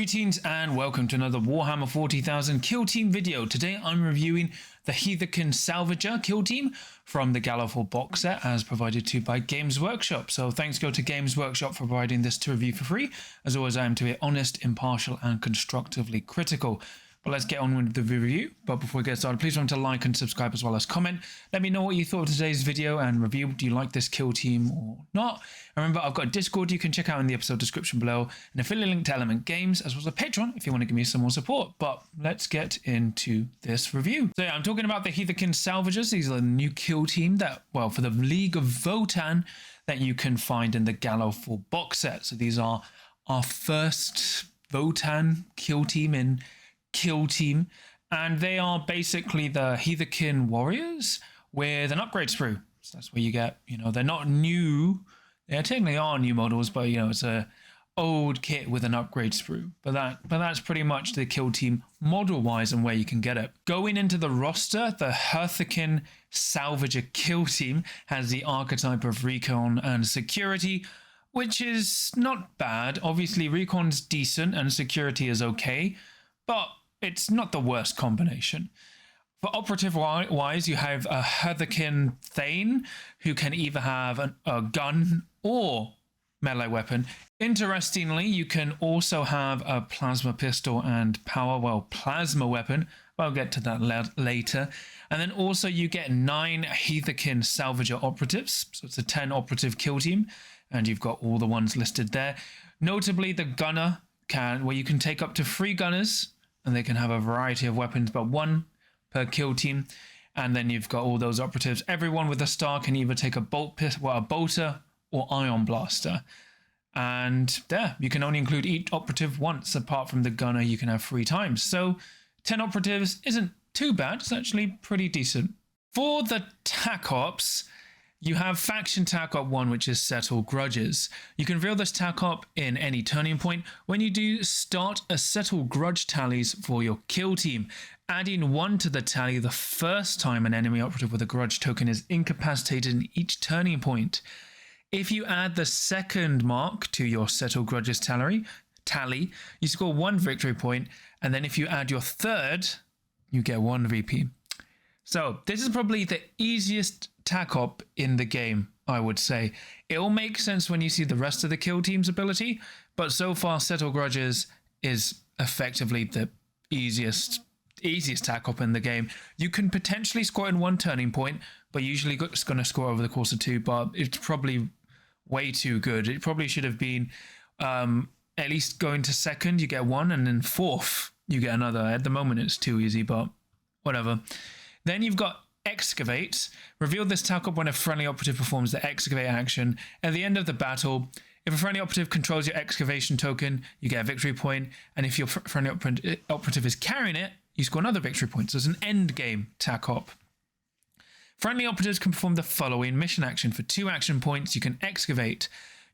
Greetings and welcome to another Warhammer 40,000 Kill Team video. Today I'm reviewing the Hearthkyn Salvager Kill Team from the Gallowfall box set as provided to by Games Workshop. So thanks go to Games Workshop for providing this to review for free. As always, I am to be honest, impartial and constructively critical. But let's get on with the review. But before we get started, please remember to like and subscribe as well as comment. Let me know what you thought of today's video and review. Do you like this kill team or not? And remember, I've got a Discord you can check out in the episode description below, an affiliate link to Element Games, as well as a Patreon if you want to give me some more support. But let's get into this review. So yeah, I'm talking about the Hearthkyn Salvagers. These are the new kill team that, well, for the League of Votann that you can find in the Gallowfall box set. So these are our first Votann kill team in Kill Team, and they are basically the Hearthkyn warriors with an upgrade sprue. So that's where you get, they're not new, they technically are new models, but it's a old kit with an upgrade sprue. But that's pretty much the Kill Team model wise and where you can get it. Going into the roster, the Hearthkyn Salvager Kill Team has the archetype of recon and security, which is not bad. Obviously recon's decent and security is okay, but it's not the worst combination. For operative wise, you have a Hearthkyn Thane, who can either have a gun or melee weapon. Interestingly, you can also have a plasma pistol and plasma weapon. I'll get to that later. And then also you get 9 Hearthkyn Salvager Operatives. So it's a 10 operative kill team. And you've got all the ones listed there. Notably, the gunner where you can take up to 3 gunners, and they can have a variety of weapons, but 1 per kill team. And then you've got all those operatives. Everyone with a star can either take a a bolter or ion blaster. And there, you can only include each operative once. Apart from the gunner, you can have 3 times. So 10 operatives isn't too bad. It's actually pretty decent. For the Tac Ops, you have Faction Tac Op 1, which is Settle Grudges. You can reveal this Tac Op in any turning point. When you do, start a Settle Grudge tallies for your kill team, adding 1 to the tally the first time an enemy operative with a grudge token is incapacitated in each turning point. If you add the second mark to your Settle Grudges tally, you score 1 victory point, and then if you add your third, you get 1 VP. So this is probably the easiest Tac Op in the game, I would say. It will make sense when you see the rest of the kill team's ability, but so far Settle Grudges is effectively the easiest Tac Op in the game. You can potentially score in 1 turning point, but usually it's going to score over the course of 2, but it's probably way too good. It probably should have been at least going to second, you get 1, and then fourth, you get another. At the moment, it's too easy, but whatever. Then you've got Excavate. Reveal this Tac Op when a friendly operative performs the Excavate action. At the end of the battle, if a friendly operative controls your excavation token, you get a victory point. And if your friendly operative is carrying it, you score another victory point. So it's an end game Tac Op. Friendly operatives can perform the following mission action. For 2 action points, you can excavate.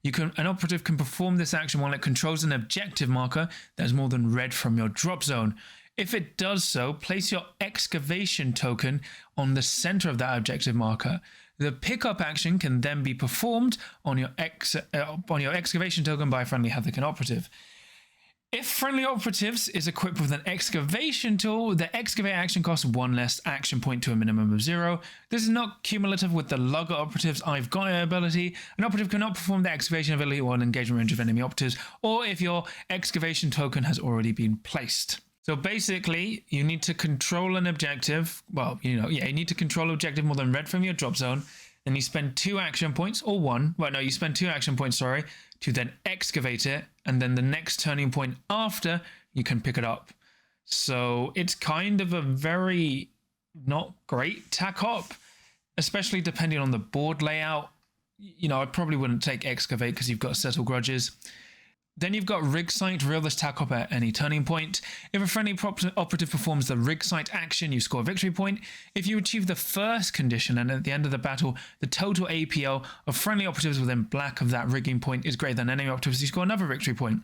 An operative can perform this action while it controls an objective marker that is more than red from your drop zone. If it does so, place your excavation token on the center of that objective marker. The pickup action can then be performed on your excavation token by a friendly Hearthkyn operative. If friendly operatives is equipped with an excavation tool, the excavate action costs 1 less action point to a minimum of 0. This is not cumulative with the lugger operatives I've got ability. An operative cannot perform the excavation ability while in engagement range of enemy operatives, or if your excavation token has already been placed. So basically, you need to control an objective. You need to control objective more than red from your drop zone. Then you spend 2 action points, or 1. You spend 2 action points, to then excavate it. And then the next turning point after, you can pick it up. So it's kind of a very not great Tac Op, especially depending on the board layout. I probably wouldn't take Excavate because you've got Settle Grudges. Then you've got Rig Sight. Reveal this Tac Op at any turning point. If a friendly operative performs the Rig Sight action, you score a victory point. If you achieve the first condition and at the end of the battle, the total APL of friendly operatives within black of that rigging point is greater than enemy operatives, you score another victory point.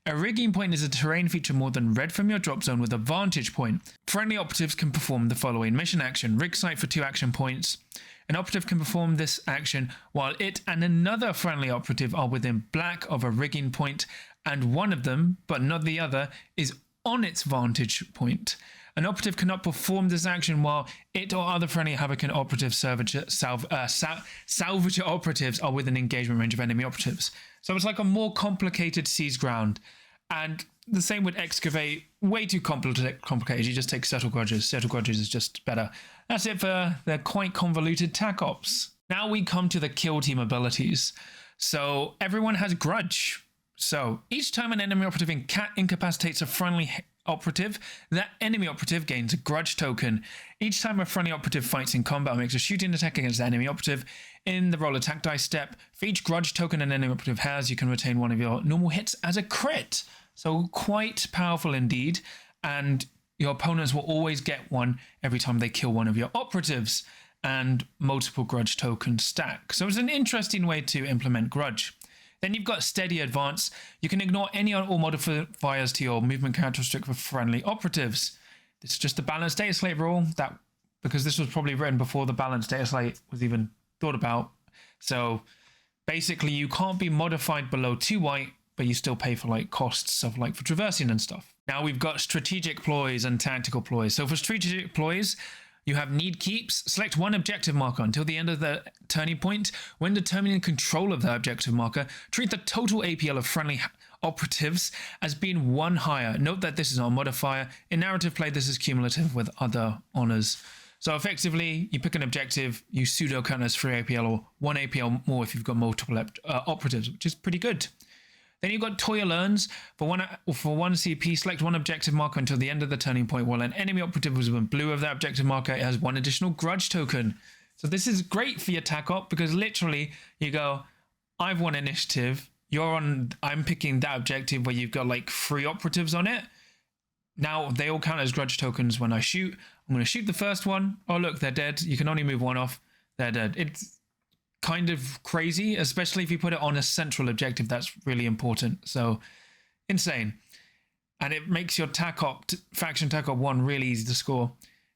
A rigging point is a terrain feature more than red from your drop zone with a vantage point. Friendly operatives can perform the following mission action. Rig Sight for 2 action points. An operative can perform this action while it and another friendly operative are within black of a rigging point and one of them, but not the other, is on its vantage point. An operative cannot perform this action while it or other friendly Hearthkyn operative salvager operatives are within engagement range of enemy operatives. So it's like a more complicated siege ground. And the same with excavate, way too complicated. You just take settle grudges. Settle grudges is just better. That's it for the quite convoluted Tac Ops. Now we come to the kill team abilities. So everyone has grudge. So each time an enemy operative incapacitates a friendly operative, that enemy operative gains a grudge token. Each time a friendly operative fights in combat or makes a shooting attack against the enemy operative in the roll attack dice step, for each grudge token an enemy operative has, you can retain one of your normal hits as a crit. So quite powerful indeed, and your opponents will always get one every time they kill one of your operatives, and multiple grudge tokens stack. So it's an interesting way to implement grudge. Then you've got steady advance. You can ignore any or all modifiers to your movement characteristic for friendly operatives. This is just the balanced data slate rule, that because this was probably written before the balanced data slate was even thought about. So basically you can't be modified below 2 white, but you still pay for like costs of like for traversing and stuff. Now we've got strategic ploys and tactical ploys. So for strategic ploys, you have need keeps. Select one objective marker until the end of the turning point. When determining control of the objective marker, treat the total APL of friendly operatives as being 1 higher. Note that this is not a modifier. In narrative play, this is cumulative with other honors. So effectively, you pick an objective, you pseudo count as 3 APL or 1 APL more if you've got multiple operatives, which is pretty good. Then you've got Toil Earns. For one CP, select one objective marker until the end of the turning point. While an enemy operative was within blue of that objective marker, it has 1 additional grudge token. So this is great for your Tac Op because literally you go, I've won initiative. I'm picking that objective where you've got like 3 operatives on it. Now they all count as grudge tokens when I shoot. I'm going to shoot the first one. Oh, look, they're dead. You can only move 1 off. They're dead. It's kind of crazy, especially if you put it on a central objective that's really important. So insane. And it makes your Tac Op, faction Tac Op 1 really easy to score.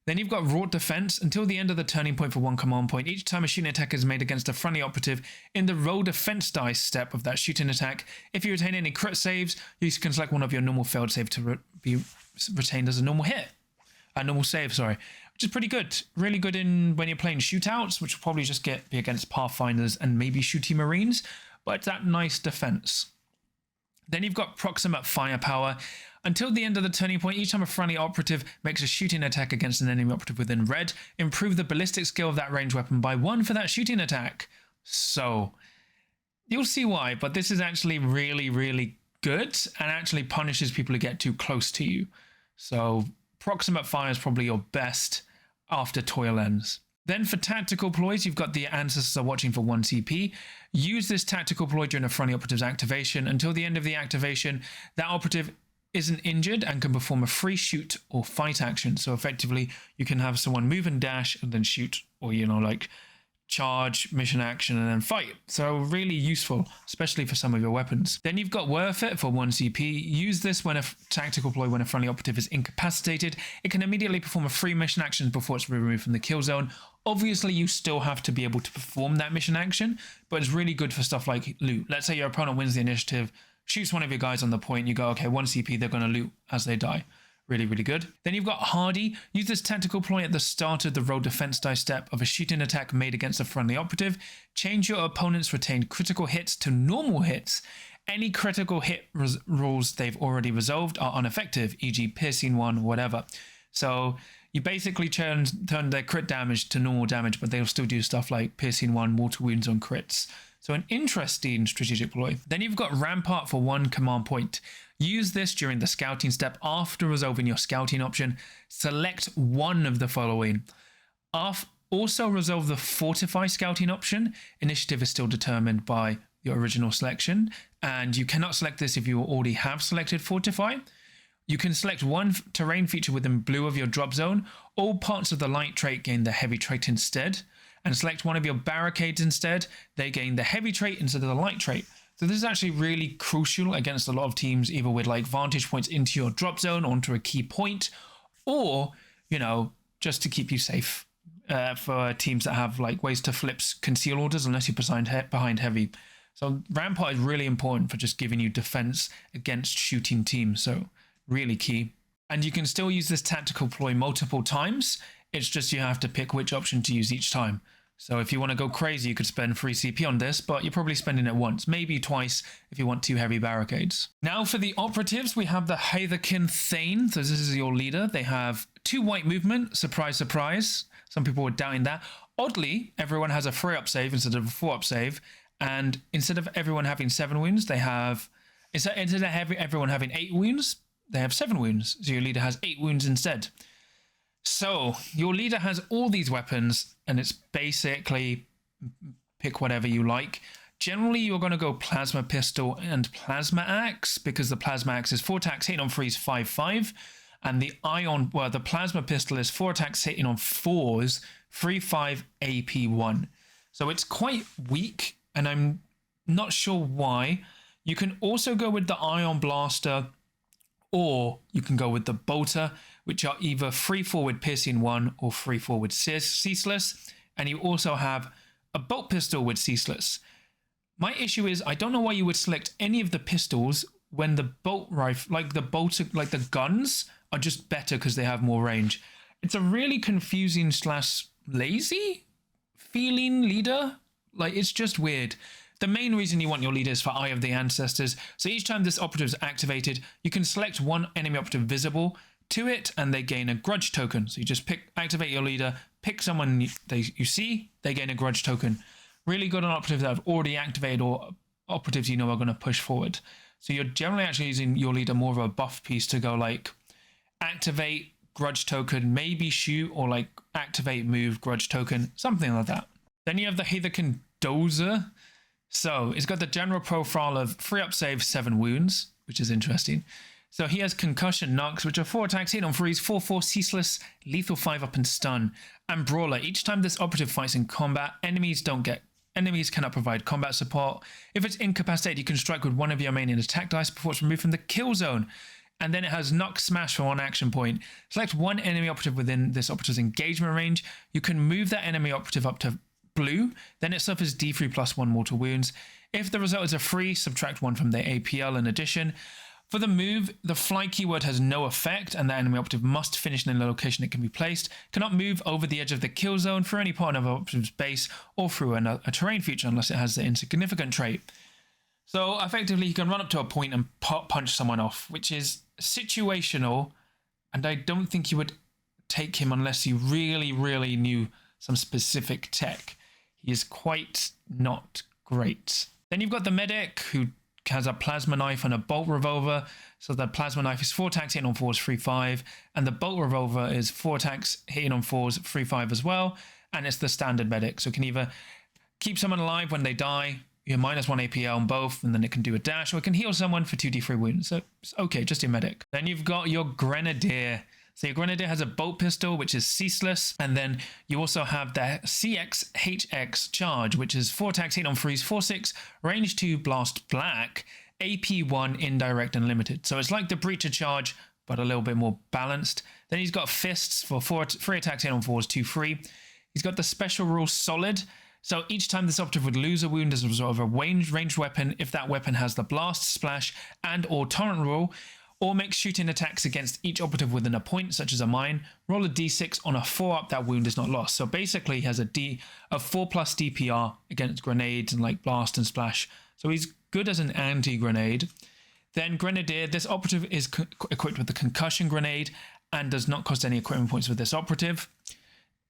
Then you've got wrought defense until the end of the turning point for 1 command point. Each time a shooting attack is made against a friendly operative in the roll defense dice step of that shooting attack, if you retain any crit saves, you can select one of your normal failed save to be retained as a normal hit. A normal save, sorry. Which is pretty good. Really good in when you're playing shootouts, which will probably just be against Pathfinders and maybe shooty Marines, but it's that nice defense. Then you've got proximate firepower. Until the end of the turning point, each time a friendly operative makes a shooting attack against an enemy operative within red, improve the ballistic skill of that ranged weapon by 1 for that shooting attack. So, you'll see why, but this is actually really, really good and actually punishes people who get too close to you. So, proximate fire is probably your best after Toil Ends. Then for tactical ploys, you've got the ancestors are watching for 1 CP. Use this tactical ploy during a friendly operative's activation. Until the end of the activation, that operative isn't injured and can perform a free shoot or fight action. So effectively, you can have someone move and dash and then shoot, or like charge, mission action, and then fight. So really useful, especially for some of your weapons. Then you've got Worth It for 1 CP. Use this when a tactical ploy when a friendly operative is incapacitated. It can immediately perform a free mission action before it's removed from the kill zone. Obviously, you still have to be able to perform that mission action, but it's really good for stuff like loot. Let's say your opponent wins the initiative, shoots one of your guys on the point, you go, okay, 1 CP, they're going to loot as they die. Really, really good. Then you've got Hardy. Use this tactical ploy at the start of the roll defense die step of a shooting attack made against a friendly operative. Change your opponent's retained critical hits to normal hits. Any critical hit rules they've already resolved are ineffective, e.g. piercing 1, whatever. So you basically turn their crit damage to normal damage, but they'll still do stuff like piercing 1, mortal wounds on crits. So an interesting strategic ploy. Then you've got Rampart for 1 command point. Use this during the scouting step after resolving your scouting option. Select one of the following. Also resolve the Fortify scouting option. Initiative is still determined by your original selection, and you cannot select this if you already have selected Fortify. You can select one terrain feature within blue of your drop zone. All parts of the light trait gain the heavy trait instead. And select one of your barricades instead. They gain the heavy trait instead of the light trait. So this is actually really crucial against a lot of teams, either with like vantage points into your drop zone onto a key point, or, just to keep you safe for teams that have like ways to flip conceal orders unless you're behind heavy. So Rampart is really important for just giving you defense against shooting teams. So really key. And you can still use this tactical ploy multiple times. It's just you have to pick which option to use each time. So if you want to go crazy, you could spend free CP on this, but you're probably spending it once, maybe twice if you want 2 heavy barricades. Now for the operatives, we have the Hearthkyn Thane. So this is your leader. They have 2 white movement. Surprise, surprise. Some people were doubting that. Oddly, everyone has a 3-up save instead of a 4-up save. And instead of everyone having 7 wounds, they have, instead of everyone having 8 wounds, they have 7 wounds. So your leader has 8 wounds instead. So your leader has all these weapons, and it's basically pick whatever you like. Generally, you're going to go Plasma Pistol and Plasma Axe, because the Plasma Axe is 4 attacks, hitting on 3s, 5/5. And the the Plasma Pistol is 4 attacks, hitting on 4s, 3/5, AP 1. So it's quite weak, and I'm not sure why. You can also go with the Ion Blaster, or you can go with the Bolter, which are either 3 forward piercing 1 or 3 forward ceaseless. And you also have a bolt pistol with ceaseless. My issue is I don't know why you would select any of the pistols when the bolt rifle, like the guns, are just better because they have more range. It's a really confusing / lazy feeling leader. Like, it's just weird. The main reason you want your leader is for Eye of the Ancestors. So each time this operative is activated, you can select one enemy operative visible to it, and they gain a grudge token. So you just activate your leader, pick someone you see, they gain a grudge token. Really good on operatives that have already activated or operatives you know are going to push forward. So you're generally actually using your leader more of a buff piece to go like activate, grudge token, maybe shoot, or like activate, move, grudge token, something like that. Then you have the Hearthkyn Dozer. So it's got the general profile of 3-up save, 7 wounds, which is interesting. So he has Concussion Knocks, which are 4 attacks, hit on 3s, 4/4, ceaseless, lethal 5-up, and stun. And Brawler. Each time this operative fights in combat, enemies cannot provide combat support. If it's incapacitated, you can strike with one of your main attack dice before it's removed from the kill zone. And then it has Knock Smash for 1 action point. Select one enemy operative within this operative's engagement range. You can move that enemy operative up to blue, then it suffers D3 plus 1 mortal wounds. If the result is a 3, subtract 1 from their APL in addition. For the move, the fly keyword has no effect, and the enemy operative must finish in a location it can be placed. Cannot move over the edge of the kill zone for any part of the operative's base or through a terrain feature unless it has the insignificant trait. So effectively, you can run up to a point and punch someone off, which is situational, and I don't think you would take him unless you really, really knew some specific tech. He is quite not great. Then you've got the medic, who has a plasma knife and a bolt revolver. So the plasma knife is 4 attacks, hitting on 4s, 3/5, and the bolt revolver is 4 attacks, hitting on 4s, 3/5 as well. And it's the standard medic, so it can either keep someone alive when they die, you have -1 APL on both, and then it can do a dash, or it can heal someone for 2d3 wounds. So it's okay, just your medic. Then you've got your Grenadier. So your Grenadier has a bolt pistol, which is ceaseless, and then you also have the CXHX charge, which is 4 attacks, hit on 3s, 4/6, range 2, blast black, AP 1, indirect, and limited. So it's like the Breacher charge, but a little bit more balanced. Then he's got fists for 3 attacks, hit on 4s, 2/3. He's got the special rule solid. So each time this operative would lose a wound as a result of a ranged weapon, if that weapon has the blast, splash, and or torrent rule, or makes shooting attacks against each operative within a point, such as a mine, roll a d6 on a 4-up, that wound is not lost. So basically he has a 4+ DPR against grenades and like blast and splash. So he's good as an anti-grenade. Then Grenadier, this operative is equipped with the concussion grenade and does not cost any equipment points with this operative.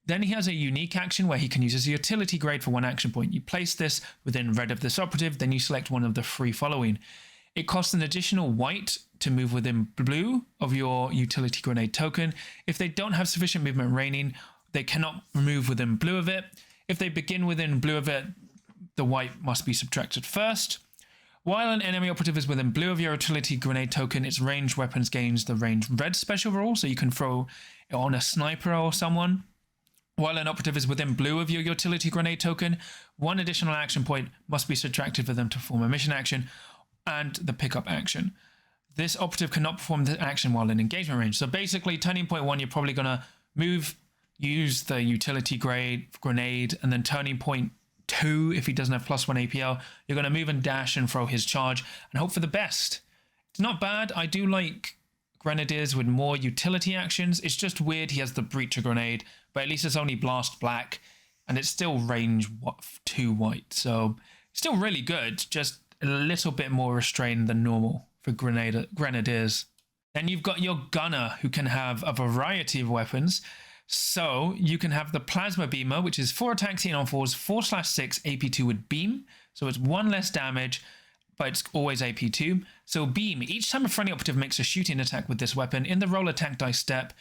Then he has a unique action where he can use as a utility grade for 1 action point. You place this within red of this operative, then you select one of the 3 following. It costs an additional white to move within blue of your utility grenade token. If they don't have sufficient movement remaining, they cannot move within blue of it. If they begin within blue of it, the white must be subtracted first. While an enemy operative is within blue of your utility grenade token, its ranged weapons gains the ranged red special rule, so you can throw it on a sniper or someone. While an operative is within blue of your utility grenade token, 1 additional action point must be subtracted for them to perform a mission action and the pickup action. This operative cannot perform the action while in engagement range. So basically, turning point 1, you're probably going to use the utility grenade, and then turning point 2 if he doesn't have +1 APL. You're going to move and dash and throw his charge and hope for the best. It's not bad. I do like Grenadiers with more utility actions. It's just weird he has the Breacher Grenade, but at least it's only Blast Black, and it's still range 2 white, so still really good, just a little bit more restrained than normal for Grenadiers. Then you've got your Gunner, who can have a variety of weapons. So you can have the Plasma Beamer, which is 4 attacks, 8 on 4s, 4/6 AP2 with Beam. So it's 1 less damage, but it's always AP2. So Beam, each time a friendly operative makes a shooting attack with this weapon in the roll attack dice step,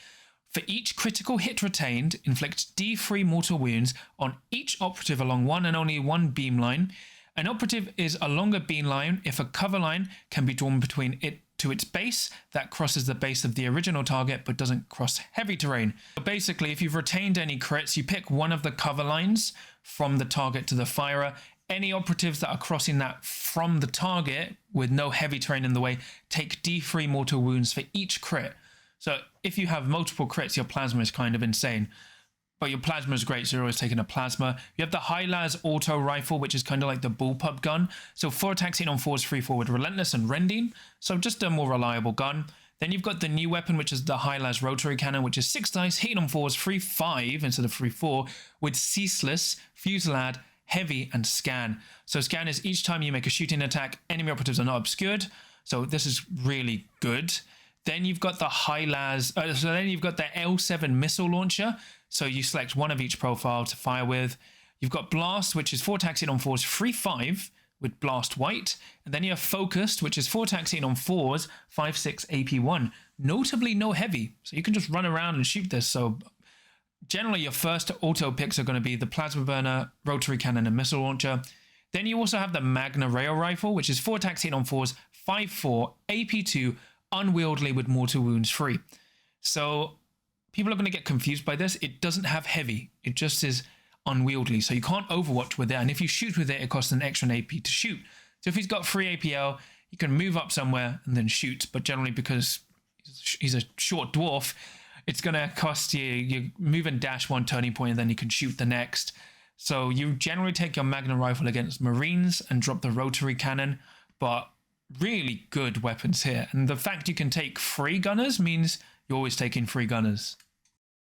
for each critical hit retained, inflict D3 mortal wounds on each operative along one and only one beam line. An operative is along a beam line if a cover line can be drawn between it to its base that crosses the base of the original target but doesn't cross heavy terrain. So basically, if you've retained any crits, you pick one of the cover lines from the target to the firer. Any operatives that are crossing that from the target with no heavy terrain in the way take D3 mortal wounds for each crit. So if you have multiple crits, your plasma is kind of insane. But your plasma is great, so you're always taking a plasma. You have the high-las auto rifle, which is kind of like the bullpup gun. So 4 attacks, 8 on 4s, 3/4 with relentless and rending. So just a more reliable gun. Then you've got the new weapon, which is the high-las rotary cannon, which is 6 dice, 8 on 4s, 3/5 instead of 3/4 with ceaseless, fusillade, heavy, and scan. So scan is each time you make a shooting attack, enemy operatives are not obscured. So this is really good. Then you've got the then you've got the L7 missile launcher. So you select one of each profile to fire with. You've got Blast, which is 4 attacks, 8 on 4s, 3/5 with Blast White. And then you have Focused, which is 4 attacks, 8 on 4s, 5/6 AP1. Notably no heavy. So you can just run around and shoot this. So generally your first auto picks are going to be the Plasma Burner, Rotary Cannon, and Missile Launcher. Then you also have the Magna Rail Rifle, which is 4 attacks, 8 on 4s, 5/4, AP2, unwieldy with mortal wounds 3. So people are going to get confused by this. It doesn't have heavy. It just is unwieldy. So you can't overwatch with it. And if you shoot with it, it costs an extra AP to shoot. So if he's got 3 APL, you can move up somewhere and then shoot. But generally, because he's a short dwarf, it's going to cost you move and dash 1 turning point, and then you can shoot the next. So you generally take your Magnum Rifle against Marines and drop the Rotary Cannon. But really good weapons here. And the fact you can take 3 gunners means you're always taking 3 gunners.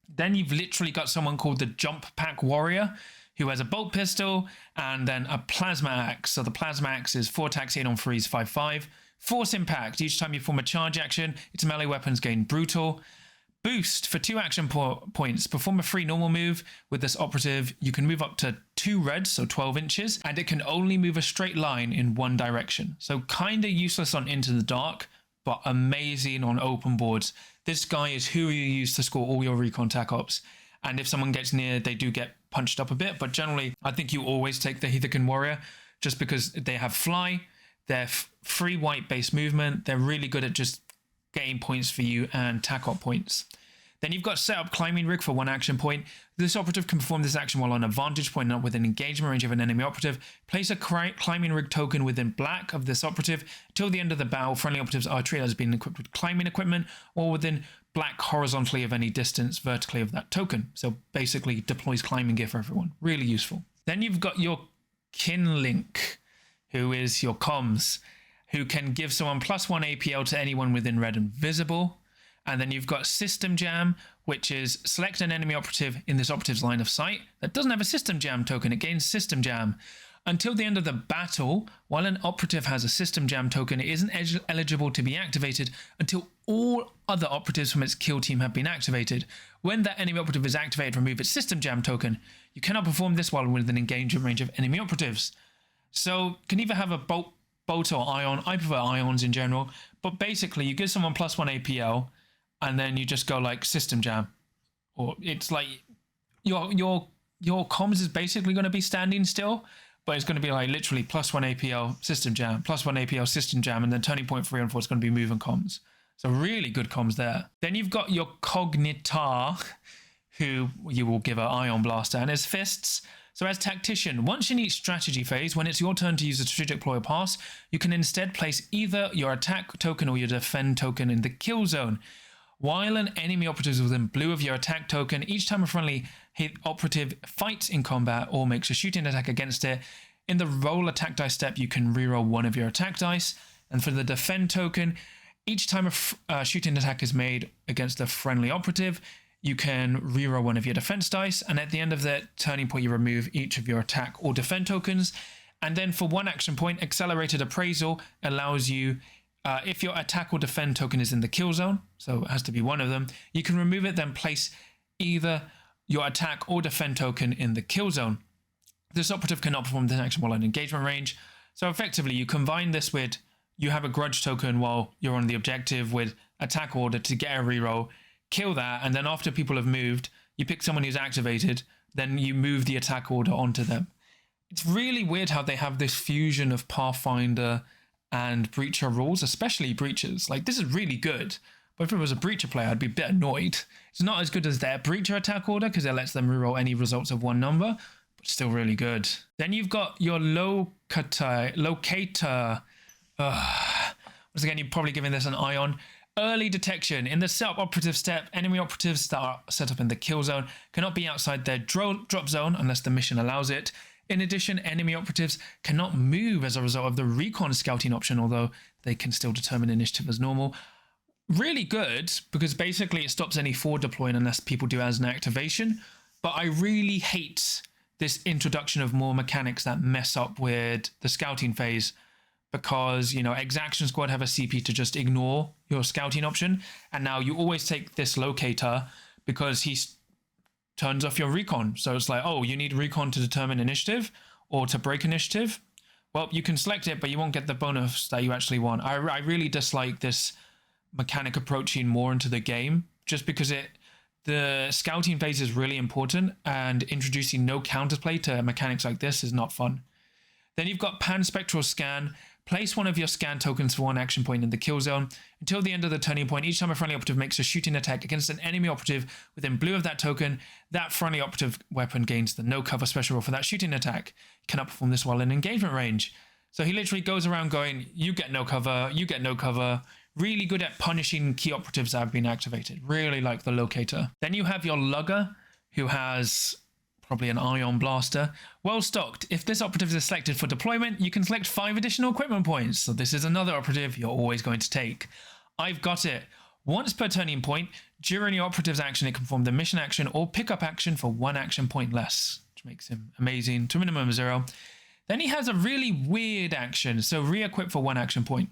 Then you've literally got someone called the Jump Pack Warrior, who has a bolt pistol and then a plasma axe. So the plasma axe is 4 attacks, 8 on 3s, 5/5. Force Impact. Each time you form a charge action, its melee weapons gain brutal. Boost for 2 action points. Perform a free normal move with this operative. You can move up to 2 reds, so 12 inches, and it can only move a straight line in one direction. So kind of useless on Into the Dark, but amazing on open boards. This guy is who you use to score all your recon Tac Ops. And if someone gets near, they do get punched up a bit. But generally, I think you always take the Hearthkyn Warrior just because they have fly, they're free white base movement. They're really good at just getting points for you and Tac Op points. Then you've got Set Up Climbing Rig for 1 action point. This operative can perform this action while on a vantage point, not within engagement range of an enemy operative. Place a climbing rig token within black of this operative. Till the end of the battle, friendly operatives are treated as being equipped with climbing equipment or within black horizontally of any distance vertically of that token. So basically deploys climbing gear for everyone. Really useful. Then you've got your Kinlink, who is your comms, who can give someone +1 APL to anyone within red and visible. And then you've got System Jam, which is select an enemy operative in this operative's line of sight that doesn't have a System Jam token. It gains System Jam. Until the end of the battle, while an operative has a System Jam token, it isn't eligible to be activated until all other operatives from its kill team have been activated. When that enemy operative is activated, remove its System Jam token. You cannot perform this while within engagement range of enemy operatives. So you can either have a bolt or ion. I prefer ions in general. But basically, you give someone +1 APL, and then you just go like System Jam, or it's like your comms is basically going to be standing still, but it's going to be like literally +1 APL System Jam, +1 APL System Jam, and then turning point 3 and 4 is going to be moving comms. So really good comms there. Then you've got your Cognitar, who you will give an Ion Blaster, and his fists. So as Tactician, once in each strategy phase, when it's your turn to use a strategic ploy or pass, you can instead place either your attack token or your defend token in the kill zone. While an enemy operative is within blue of your attack token, each time a friendly operative fights in combat or makes a shooting attack against it, in the roll attack dice step, you can reroll one of your attack dice. And for the defend token, each time a shooting attack is made against a friendly operative, you can reroll one of your defense dice. And at the end of that turning point, you remove each of your attack or defend tokens. And then for 1 action point, Accelerated Appraisal allows you, if your attack or defend token is in the kill zone, so it has to be one of them, you can remove it, then place either your attack or defend token in the kill zone. This operative cannot perform this action while in engagement range. So effectively, you combine this with, you have a grudge token while you're on the objective with attack order to get a reroll, kill that, and then after people have moved, you pick someone who's activated, then you move the attack order onto them. It's really weird how they have this fusion of Pathfinder and Breacher rules, especially Breachers. Like, this is really good. But if it was a Breacher player, I'd be a bit annoyed. It's not as good as their Breacher attack order because it lets them reroll any results of one number, but still really good. Then you've got your locator. Once again, you're probably giving this an eye on. Early detection. In the setup operative step, enemy operatives that are set up in the kill zone cannot be outside their drop zone unless the mission allows it. In addition, enemy operatives cannot move as a result of the recon scouting option, although they can still determine initiative as normal. Really good, because basically it stops any forward deploying unless people do as an activation. But I really hate this introduction of more mechanics that mess up with the scouting phase, because, you know, Exaction Squad have a CP to just ignore your scouting option, and now you always take this locator because he turns off your recon. So it's like, oh, you need recon to determine initiative or to break initiative. Well, you can select it, but you won't get the bonus that you actually want. I really dislike this mechanic approaching more into the game, just because the scouting phase is really important, and introducing no counterplay to mechanics like this is not fun. Then you've got Panspectral Scan. Place one of your scan tokens for 1 action point in the kill zone. Until the end of the turning point, each time a friendly operative makes a shooting attack against an enemy operative within blue of that token, that friendly operative weapon gains the no cover special roll for that shooting attack. You cannot perform this while in engagement range. So he literally goes around going, you get no cover, you get no cover. Really good at punishing key operatives that have been activated. Really like the locator. Then you have your lugger, who has probably an ion blaster. Well stocked. If this operative is selected for deployment, you can select 5 additional equipment points. So this is another operative you're always going to take. I've got it. Once per turning point, during your operative's action, it can perform the mission action or pickup action for 1 action point less, which makes him amazing to a minimum of 0. Then he has a really weird action. So re-equip for 1 action point.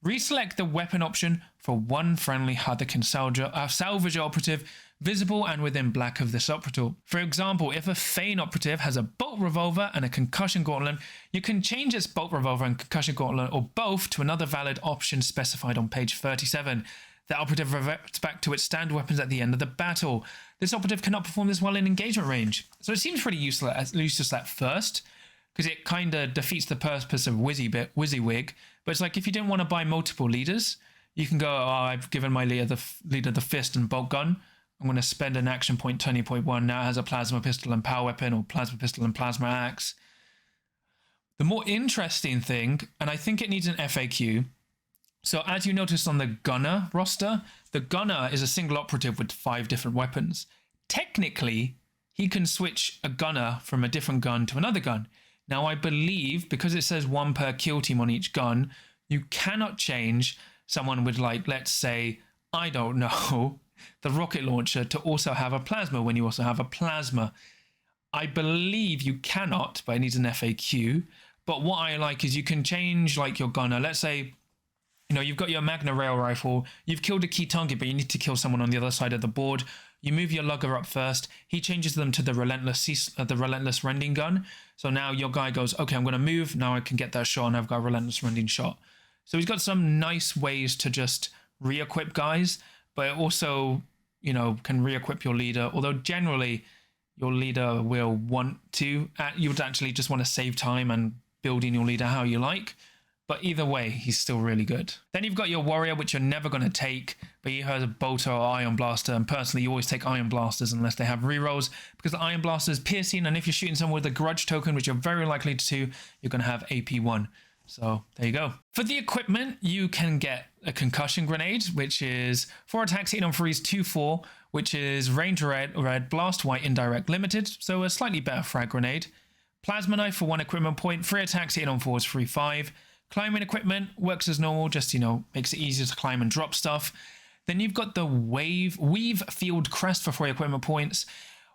Reselect the weapon option for 1 friendly Hearthkyn Salvager operative visible and within black of this operative. For example, if a Feign operative has a bolt revolver and a concussion gauntlet, you can change its bolt revolver and concussion gauntlet or both to another valid option specified on page 37. The operative reverts back to its standard weapons at the end of the battle. This operative cannot perform this while in engagement range. So it seems pretty useless at first, because it kind of defeats the purpose of WYSIWYG. But it's like, if you didn't want to buy multiple leaders, you can go, oh, I've given my leader the fist and bolt gun. I'm going to spend an action point, turning point 1. Now it has a plasma pistol and power weapon, or plasma pistol and plasma axe. The more interesting thing, and I think it needs an FAQ. So as you noticed on the gunner roster, the gunner is a single operative with 5 different weapons. Technically, he can switch a gunner from a different gun to another gun. Now, I believe, because it says 1 per kill team on each gun, you cannot change someone with, like, let's say, I don't know, the rocket launcher to also have a plasma when you also have a plasma. I believe you cannot, but it needs an FAQ. But what I like is you can change, like, your gunner. Let's say, you know, you've got your Magna Rail rifle, you've killed a key target, but you need to kill someone on the other side of the board. You move your lugger up first. He changes them to the relentless rending gun. So now your guy goes, okay, I'm going to move. Now I can get that shot, and I've got a relentless rending shot. So he's got some nice ways to just re-equip guys, but it also, you know, can re-equip your leader. Although generally your leader will want to, you would actually just want to save time and building your leader how you like. But either way, he's still really good. Then you've got your warrior, which you're never going to take, but he has a bolter or ion blaster. And personally, you always take ion blasters unless they have rerolls, because the ion blaster is piercing. And if you're shooting someone with a grudge token, which you're very likely to do, you're going to have AP1. So there you go. For the equipment, you can get a concussion grenade, which is 4 attacks, 8 on freeze, 2/4, which is range red, blast white, indirect, limited, so a slightly better frag grenade. Plasma knife for 1 equipment point, 3 attacks, hitting on 4s, 3/5. Climbing equipment works as normal, just, you know, makes it easier to climb and drop stuff. Then you've got the Weave Field Crest for 3 equipment points.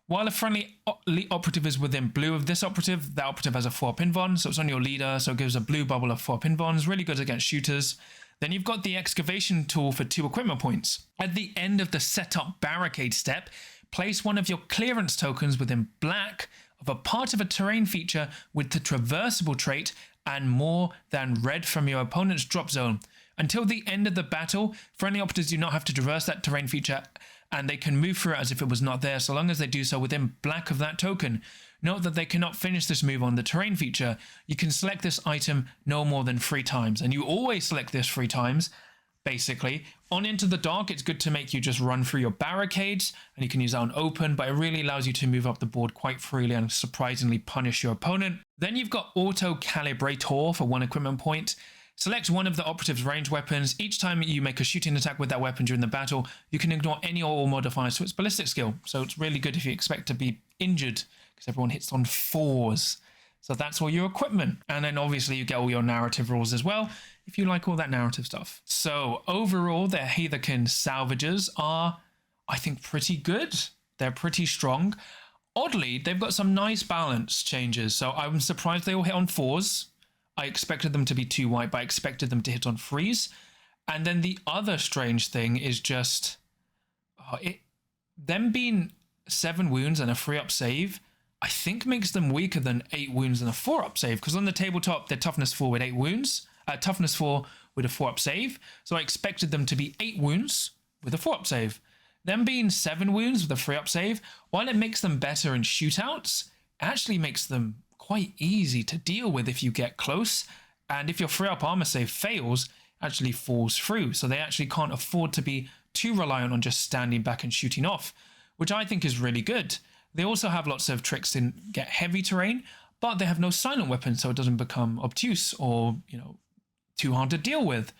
While a friendly elite operative is within blue of this operative, that operative has a 4-up invuln, so it's on your leader, so it gives a blue bubble of 4-up invulns, really good against shooters. Then you've got the excavation tool for 2 equipment points. At the end of the setup barricade step, place one of your clearance tokens within black of a part of a terrain feature with the traversable trait and more than red from your opponent's drop zone. Until the end of the battle, friendly operatives do not have to traverse that terrain feature, and they can move through it as if it was not there, so long as they do so within black of that token. Note that they cannot finish this move on the terrain feature. You can select this item no more than 3 times, and you always select this 3 times, basically. On Into the Dark, it's good to make you just run through your barricades, and you can use that on open, but it really allows you to move up the board quite freely and surprisingly punish your opponent. Then you've got Auto Calibrator for 1 equipment point. Select one of the operative's ranged weapons. Each time you make a shooting attack with that weapon during the battle, you can ignore any or all modifiers to its ballistic skill. So it's really good if you expect to be injured, because everyone hits on 4s. So that's all your equipment. And then obviously you get all your narrative rules as well, if you like all that narrative stuff. So overall, their Hearthkyn Salvagers are, I think, pretty good. They're pretty strong. Oddly, they've got some nice balance changes. So I'm surprised they all hit on 4s. I expected them to be 2 white, but I expected them to hit on 3s. And then the other strange thing is just them being 7 wounds and a 3-up save, I think makes them weaker than 8 wounds and a 4-up save. Because on the tabletop, they're toughness 4 with 8 wounds, toughness 4 with a 4-up save. So I expected them to be 8 wounds with a 4-up save. Them being 7 wounds with a 3-up save, while it makes them better in shootouts, it actually makes them quite easy to deal with if you get close, and if your 3-up armor save fails, it actually falls through, so they actually can't afford to be too reliant on just standing back and shooting off, which I think is really good. They also have lots of tricks to get heavy terrain, but they have no silent weapons, so it doesn't become obtuse or, you know, too hard to deal with.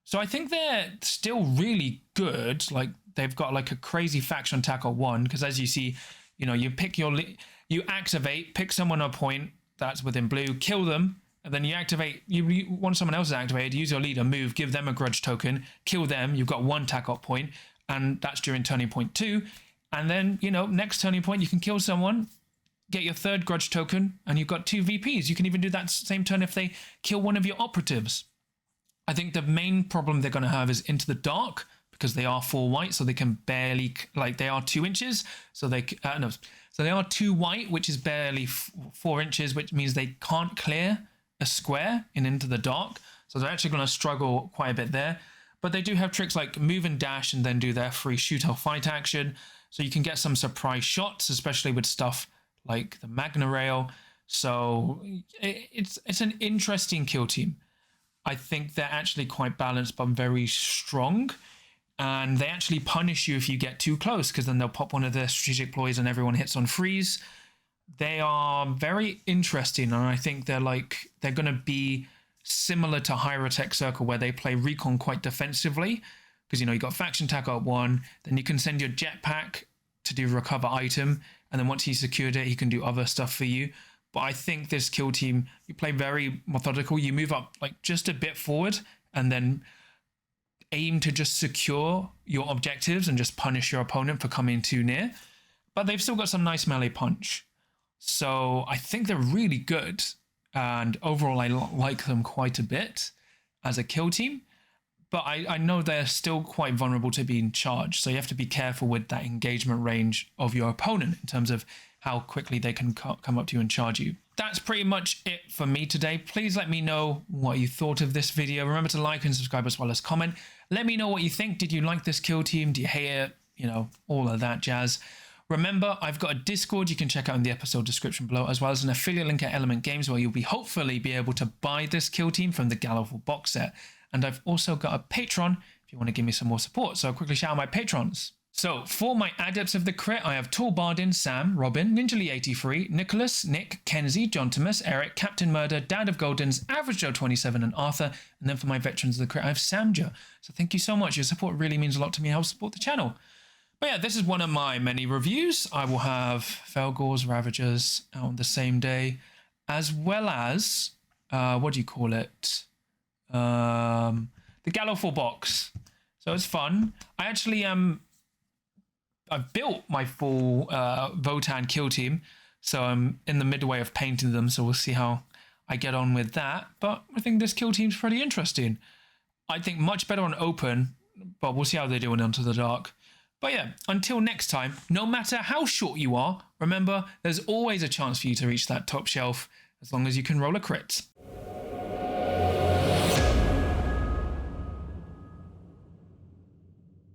So I think they're still really good. Like, they've got like a crazy faction Tac Ops 1, because as you see, you know, you pick your you activate, pick someone on a point that's within blue, kill them, and then you activate, you want someone else activated, use your leader, move, give them a grudge token, kill them, you've got 1 Tac Ops point, and that's during turning point 2. And then, you know, next turning point, you can kill someone, get your 3rd grudge token, and you've got 2 VPs. You can even do that same turn if they kill one of your operatives. I think the main problem they're going to have is Into the Dark, because they are 4 white, so they can barely, like, they are 2 inches, so they no, so they are 2 white, which is barely 4 inches, which means they can't clear a square in Into the Dark, so they're actually going to struggle quite a bit there. But they do have tricks like move and dash, and then do their free shoot or fight action, so you can get some surprise shots, especially with stuff like the Magna Rail. So it's an interesting kill team. I think they're actually quite balanced, but very strong. And they actually punish you if you get too close, because then they'll pop one of their strategic ploys and everyone hits on freeze. They are very interesting, and I think they're going to be similar to Hyrotech Circle, where they play recon quite defensively, because, you know, you've got faction Tac Ops 1, then you can send your jetpack to do recover item, and then once he's secured it, he can do other stuff for you. But I think this kill team, you play very methodical. You move up like just a bit forward, and then aim to just secure your objectives and just punish your opponent for coming too near. But they've still got some nice melee punch. So I think they're really good. And overall, I like them quite a bit as a kill team. But I know they're still quite vulnerable to being charged. So you have to be careful with that engagement range of your opponent in terms of how quickly they can come up to you and charge you. That's pretty much it for me today. Please let me know what you thought of this video. Remember to like and subscribe as well as comment. Let me know what you think. Did you like this kill team? Do you hate it? You know, all of that jazz. Remember, I've got a Discord you can check out in the episode description below, as well as an affiliate link at Element Games, where you'll hopefully be able to buy this kill team from the Gallowfall box set. And I've also got a Patreon if you want to give me some more support. So I'll quickly shout out my patrons. So for my Adepts of the Crit, I have Tall Bardin, Sam, Robin, NinjaLee83, Nicholas, Nick, Kenzie, John Thomas, Eric, Captain Murder, Dad of Goldens, Average Joe 27, and Arthur. And then for my Veterans of the Crit, I have Samja. So thank you so much. Your support really means a lot to me and helps support the channel. But yeah, this is one of my many reviews. I will have Felgor's Ravagers out on the same day, as well as, what do you call it? The Gallowfall box. So it's fun. I actually I've built my full Votann kill team, so I'm in the midway of painting them, so we'll see how I get on with that. But I think this kill team's pretty interesting. I think much better on open, but we'll see how they do in Onto the Dark. But yeah, until next time, no matter how short you are, remember, there's always a chance for you to reach that top shelf as long as you can roll a crit.